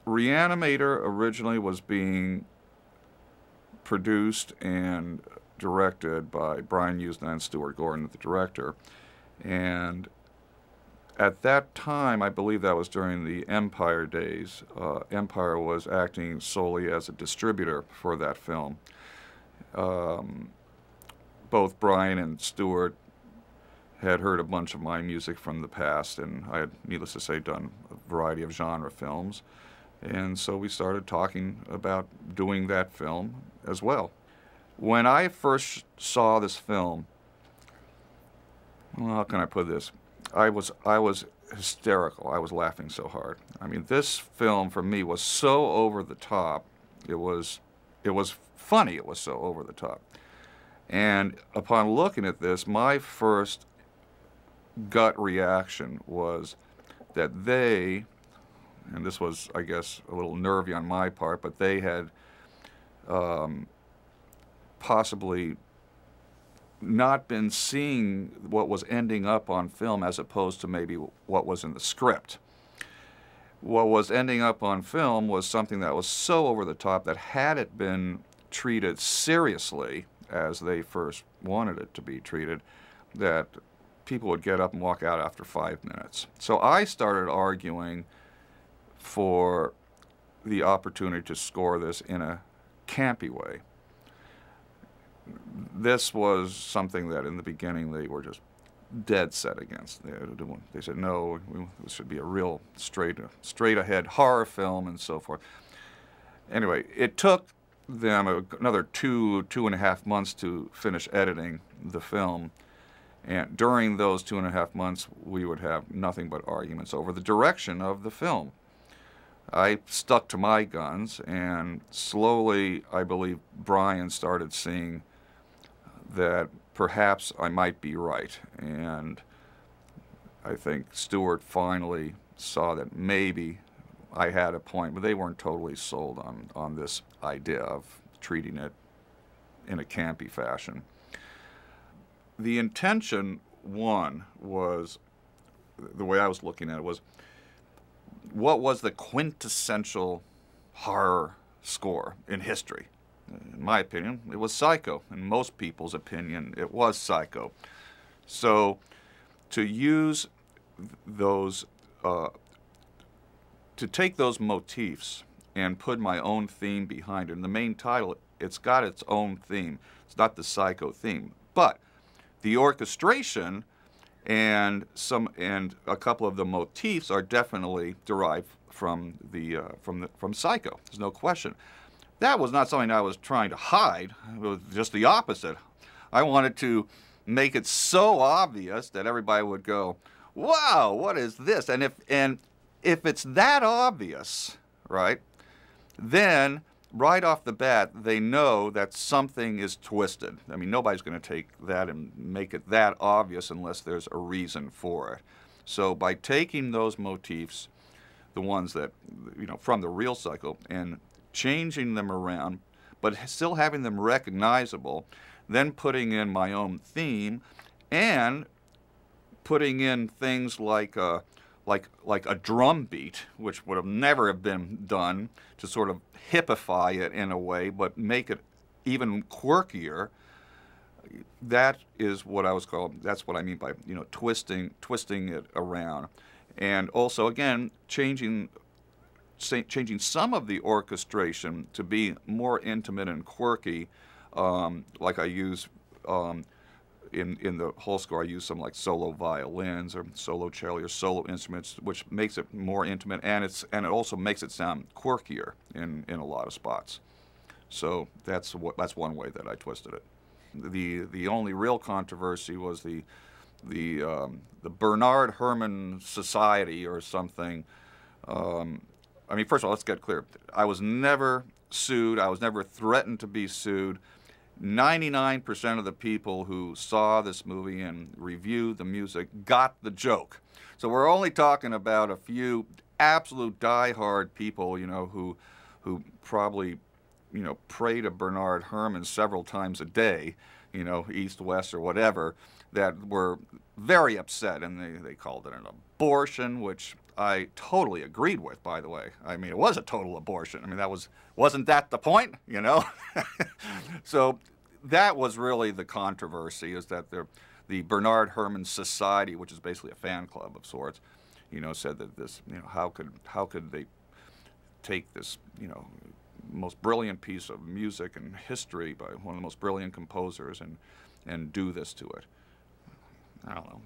Re-Animator originally was being produced and directed by Brian Usna and Stuart Gordon, the director. And at that time, I believe that was during the Empire days, Empire was acting solely as a distributor for that film. Both Brian and Stuart had heard a bunch of my music from the past, and I had, needless to say, done a variety of genre films. And so we started talking about doing that film as well. When I first saw this film, well, how can I put this? I was hysterical. I was laughing so hard. I mean, this film for me was so over the top. It was funny. It was so over the top. And upon looking at this, my first gut reaction was that they, and this was, I guess, a little nervy on my part, but they had possibly not been seeing what was ending up on film as opposed to maybe what was in the script. What was ending up on film was something that was so over the top that had it been treated seriously as they first wanted it to be treated, that people would get up and walk out after 5 minutes. So I started arguing for the opportunity to score this in a campy way. This was something that in the beginning they were just dead set against. They said, no, this should be a real straight-ahead horror film and so forth. Anyway, it took them another two and a half months to finish editing the film. And during those 2.5 months, we would have nothing but arguments over the direction of the film. I stuck to my guns, and slowly, I believe, Brian started seeing that perhaps I might be right. And I think Stuart finally saw that maybe I had a point, but they weren't totally sold on this idea of treating it in a campy fashion. The intention, one, was, the way I was looking at it was, what was the quintessential horror score in history? In my opinion, it was Psycho. In most people's opinion, it was Psycho. So to use those, to take those motifs and put my own theme behind it. In the main title, it's got its own theme. It's not the Psycho theme, but the orchestration and a couple of the motifs are definitely derived from Psycho. There's no question. That was not something I was trying to hide. It was just the opposite. I wanted to make it so obvious that everybody would go, "Wow, what is this?" And if it's that obvious, right, then right off the bat, they know that something is twisted. I mean, nobody's going to take that and make it that obvious unless there's a reason for it. So by taking those motifs, the ones that, you know, from the real Psycho, and changing them around, but still having them recognizable, then putting in my own theme, and putting in things like a drum beat, which would have never have been done, to sort of hippify it in a way, but make it even quirkier. That is what I was called. That's what I mean by, you know, twisting it around, and also again changing some of the orchestration to be more intimate and quirky, like I use in the whole score. I use some like solo violins or solo cello or solo instruments, which makes it more intimate, and it also makes it sound quirkier in a lot of spots. So that's one way that I twisted it. The only real controversy was the Bernard Herrmann Society or something. I mean, first of all, let's get clear. I was never sued. I was never threatened to be sued. 99% of the people who saw this movie and reviewed the music got the joke. So we're only talking about a few absolute diehard people, you know, who probably, you know, pray to Bernard Herrmann several times a day, you know, east, west, or whatever, that were very upset, and they called it an abortion, which I totally agreed with, by the way. I mean, it was a total abortion. I mean, wasn't that the point, you know? So that was really the controversy, is that the Bernard Herrmann Society, which is basically a fan club of sorts, you know, said that this, you know, how could they take this, you know, most brilliant piece of music and history by one of the most brilliant composers and do this to it. I don't know.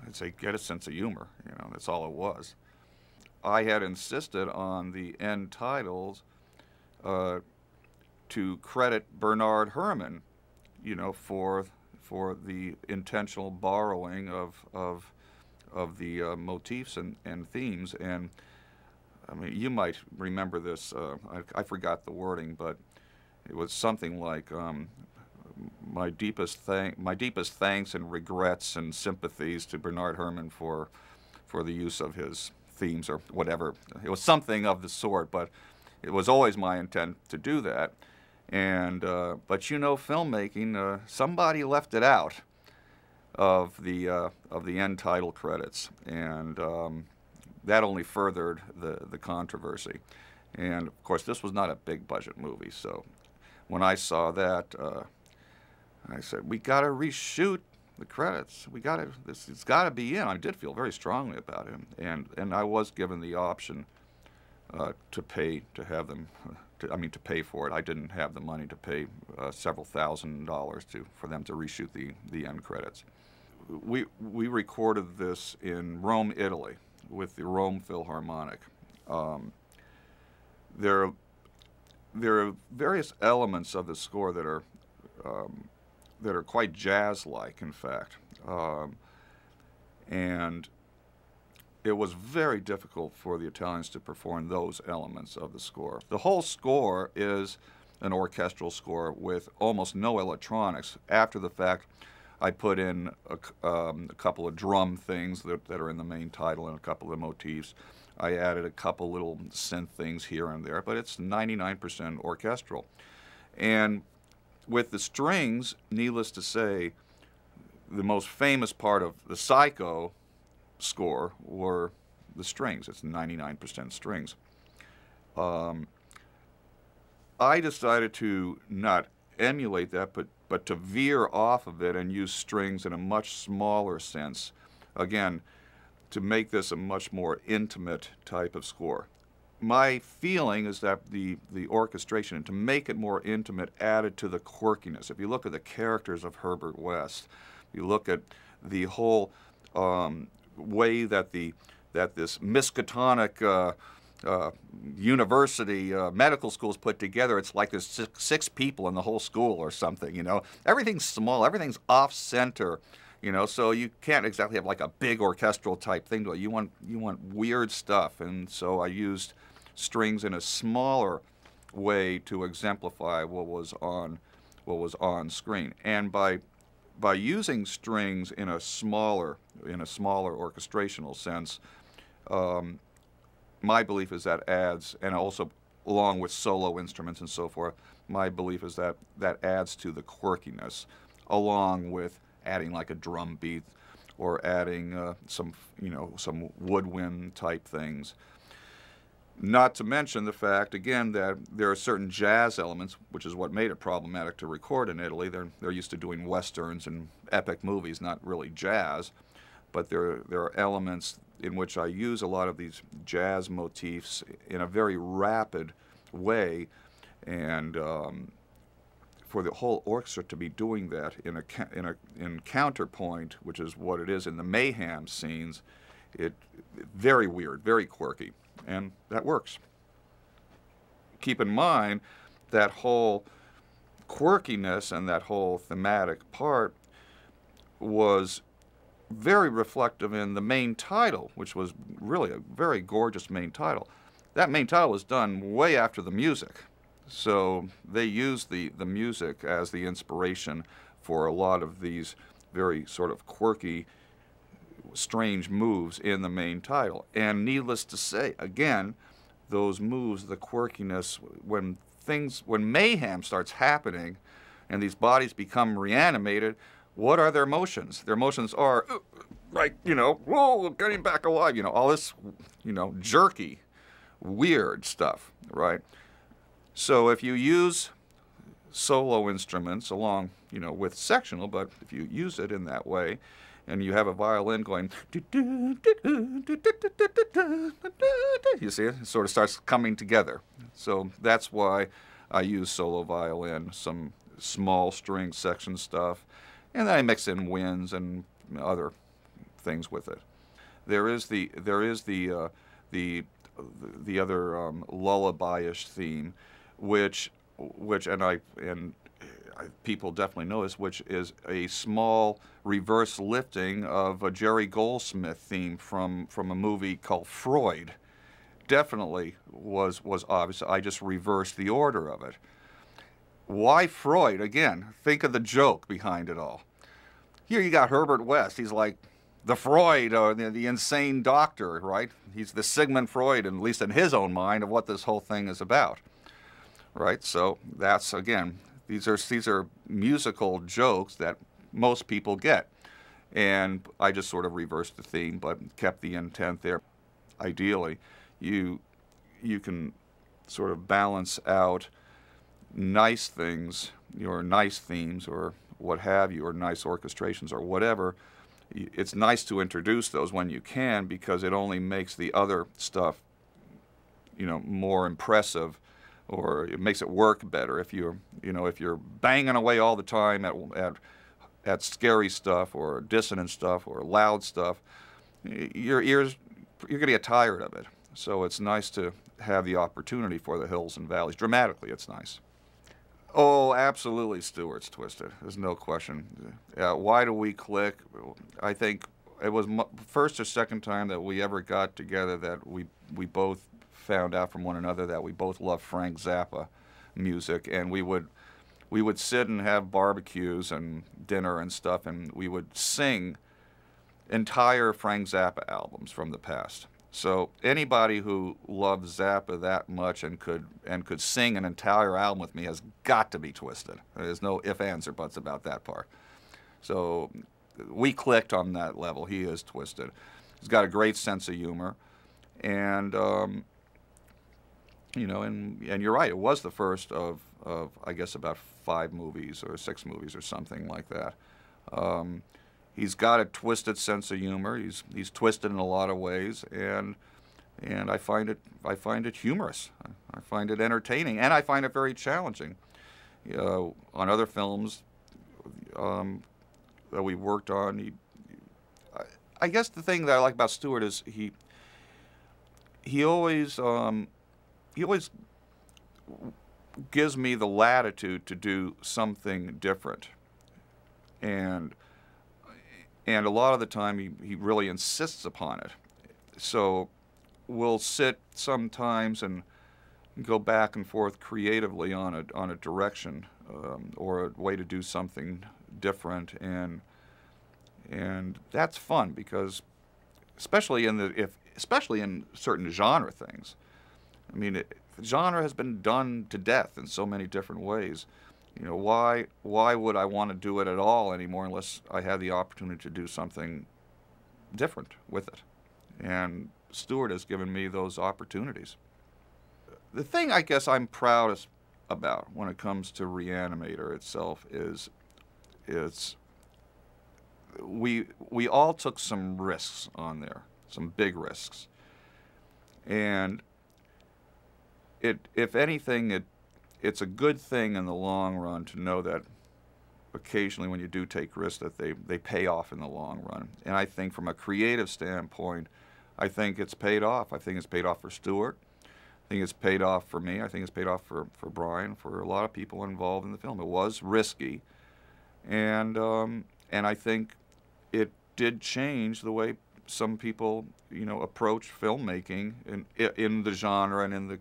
I'd say get a sense of humor, you know, that's all it was. I had insisted on the end titles to credit Bernard Herrmann, you know, for the intentional borrowing of the motifs and themes. And I mean, you might remember this. I forgot the wording, but it was something like my deepest thanks and regrets and sympathies to Bernard Herrmann for the use of his themes, or whatever. It was something of the sort, but it was always my intent to do that. And but you know, filmmaking, somebody left it out of the end title credits, and that only furthered the controversy. And of course, this was not a big budget movie, so when I saw that, I said, we got to reshoot the credits. It's got to be in. I did feel very strongly about him, and I was given the option to pay for it. I didn't have the money to pay several $1,000s for them to reshoot the end credits. We recorded this in Rome, Italy, with the Rome Philharmonic. There are various elements of the score that are quite jazz-like, in fact, and it was very difficult for the Italians to perform those elements of the score. The whole score is an orchestral score with almost no electronics. After the fact, I put in a couple of drum things that are in the main title and a couple of motifs. I added a couple little synth things here and there, but it's 99% orchestral. And with the strings, needless to say, the most famous part of the Psycho score were the strings. It's 99% strings. I decided to not emulate that, but to veer off of it and use strings in a much smaller sense. Again, to make this a much more intimate type of score. My feeling is that the orchestration, and to make it more intimate, added to the quirkiness. If you look at the characters of Herbert West, you look at the whole way that this Miskatonic university medical school is put together. It's like there's six people in the whole school or something, you know. Everything's small, everything's off-center, you know, so you can't exactly have like a big orchestral type thing to it. You want weird stuff, and so I used strings in a smaller way to exemplify what was on screen. And by using strings in a smaller orchestrational sense, my belief is that adds, and also along with solo instruments and so forth, my belief is that adds to the quirkiness, along with adding like a drum beat or adding some woodwind type things. Not to mention the fact, again, that there are certain jazz elements, which is what made it problematic to record in Italy. They're used to doing westerns and epic movies, not really jazz, but there are elements in which I use a lot of these jazz motifs in a very rapid way, and for the whole orchestra to be doing that in counterpoint, which is what it is in the mayhem scenes, very weird, very quirky, and that works. Keep in mind that whole quirkiness and that whole thematic part was very reflective in the main title, which was really a very gorgeous main title. That main title was done way after the music, so they used the music as the inspiration for a lot of these very sort of quirky, strange moves in the main title. And needless to say, again, those moves, the quirkiness, when mayhem starts happening and these bodies become reanimated, what are their motions? Their motions are like, whoa, getting back alive, all this, jerky, weird stuff, right? So if you use solo instruments along, with sectional, but if you use it in that way, and you have a violin going, you see it sort of starts coming together. So that's why I use solo violin, some small string section stuff, and then I mix in winds and other things with it. The other lullaby-ish theme, which people definitely know this, which is a small reverse lifting of a Jerry Goldsmith theme from a movie called Freud. Definitely was obvious. I just reversed the order of it. Why Freud? Again, think of the joke behind it all. Here you got Herbert West. He's like the Freud, or the insane doctor, right? He's the Sigmund Freud, at least in his own mind, of what this whole thing is about, right? So that's, again, these are musical jokes that most people get, and I just sort of reversed the theme, but kept the intent there. Ideally, you can sort of balance out nice things, your nice themes, or what have you, or nice orchestrations, or whatever. It's nice to introduce those when you can, because it only makes the other stuff, more impressive, or it makes it work better. If you're banging away all the time at scary stuff, or dissonant stuff, or loud stuff, you're going to get tired of it. So it's nice to have the opportunity for the hills and valleys. Dramatically, it's nice. Oh, absolutely, Stewart's twisted. There's no question. Why do we click? I think it was first or second time that we ever got together that we both found out from one another that we both love Frank Zappa music, and we would sit and have barbecues and dinner and stuff, and we would sing entire Frank Zappa albums from the past. So anybody who loves Zappa that much and could sing an entire album with me has got to be twisted. There's no ifs, ands, or buts about that part. So we clicked on that level. He is twisted. He's got a great sense of humor, and and you're right. It was the first of I guess about 5 movies or 6 movies or something like that. He's got a twisted sense of humor. He's twisted in a lot of ways, and I find it humorous. I find it entertaining, and I find it very challenging. On other films that we worked on, I guess the thing that I like about Stewart is he always gives me the latitude to do something different, and a lot of the time he really insists upon it. So we'll sit sometimes and go back and forth creatively on a direction or a way to do something different, and that's fun, because especially in certain genre things. I mean, genre has been done to death in so many different ways. Why would I want to do it at all anymore unless I had the opportunity to do something different with it? And Stewart has given me those opportunities. The thing I guess I'm proudest about when it comes to Re-Animator itself is we all took some risks on there, some big risks. And if anything, it's a good thing in the long run to know that occasionally when you do take risks that they pay off in the long run. And I think from a creative standpoint, I think it's paid off. I think it's paid off for Stewart. I think it's paid off for me. I think it's paid off for Brian, for a lot of people involved in the film. It was risky, and I think it did change the way some people approach filmmaking in the genre and in the